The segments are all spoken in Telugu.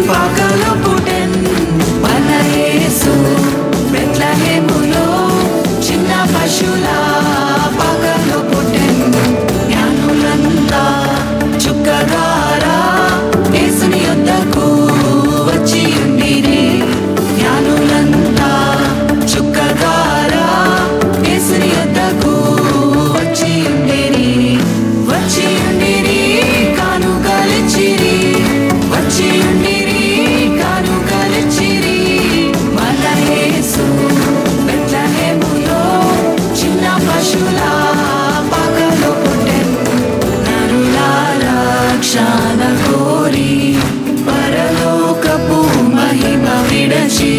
పాకలో పుట్టెన్ మన యేసు బెత్లెహేములో చిన్న పశువుల పాకలో పుట్టెన్ జ్ఞానులంతా చుక్కగారా యేసుని యొద్దకు వచ్చి ఉండిరి జ్ఞానులంతా చుక్కగారా యేసుని యొద్దకు వచ్చి ఉండిరి కానుకలిచ్చిరి వచ్చి ఉండిరి కానుకలిచ్చిరి మన యేసు బెత్లెహేములో చిన్న పశువుల పాకలో పుట్టెన్ నరుల రక్షణ కోరి పరలోకపు మహిమ విడచి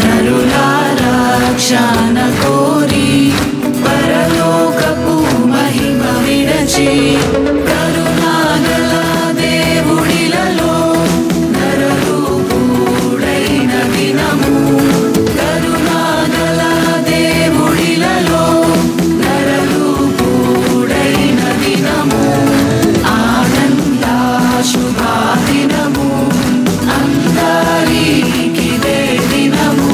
నరుల రక్షణ కోరి పరలోకపు మహిమ విడచి కరుణాగల దేవుడిలలో నరరూపుడైన దినము కరుణాగల దేవుడిలలో నరరూపుడైన దినము ఆనంద శుభాదినము అందరికిదే దినము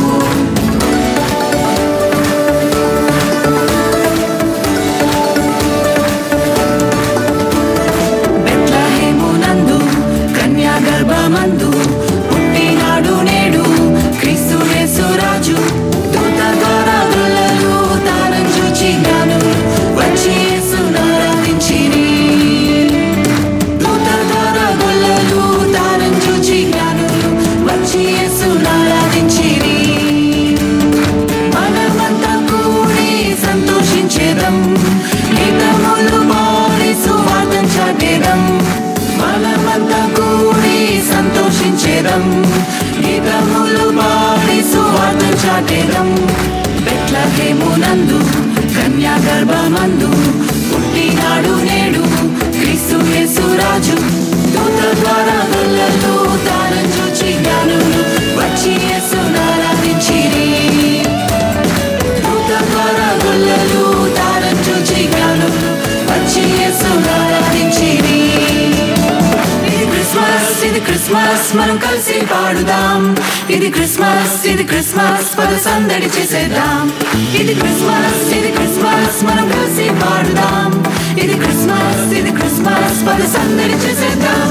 బెత్లెహేమునందు కన్యా గర్భమందు పుట్టినాడు నేడు క్రీస్తు యేసు రాజు దూత ద్వారా గొల్లలు తానం చూచి జ్ఞానులు వచ్చి యేసును ఆరాధించిరి దూత ద్వారా గొల్లలు తానం చూచి జ్ఞానులు వచ్చి యేసును ఆరాధించిరి మనమంతా కూడి సంతోషించేదం గీతములు పాడి సువార్తను చాటేదం మనమంతా కూడి సంతోషించేదం గీతములు పాడి సువార్తను చాటేదం బెత్లెహేమునందు కన్యా గర్భమందు పుట్టినాడు నేడు క్రీస్తు యేసు రాజు దూత ద్వారా గొల్లలు తానం చూచి జ్ఞానులు వచ్చి యేసును ఆరాధించిరి దూత ద్వారా గొల్లలు తానం చూచి జ్ఞానులు వచ్చి యేసును ఆరాధించిరి ఇది క్రిస్మస్ మనం కలిసి పాడుదాం ఇది క్రిస్మస్ పద సందడి చేసేద్దాం ఇది క్రిస్మస్ మనం కలిసి పాడుదాం ఇది క్రిస్మస్ పద సందడి చేసేద్దాం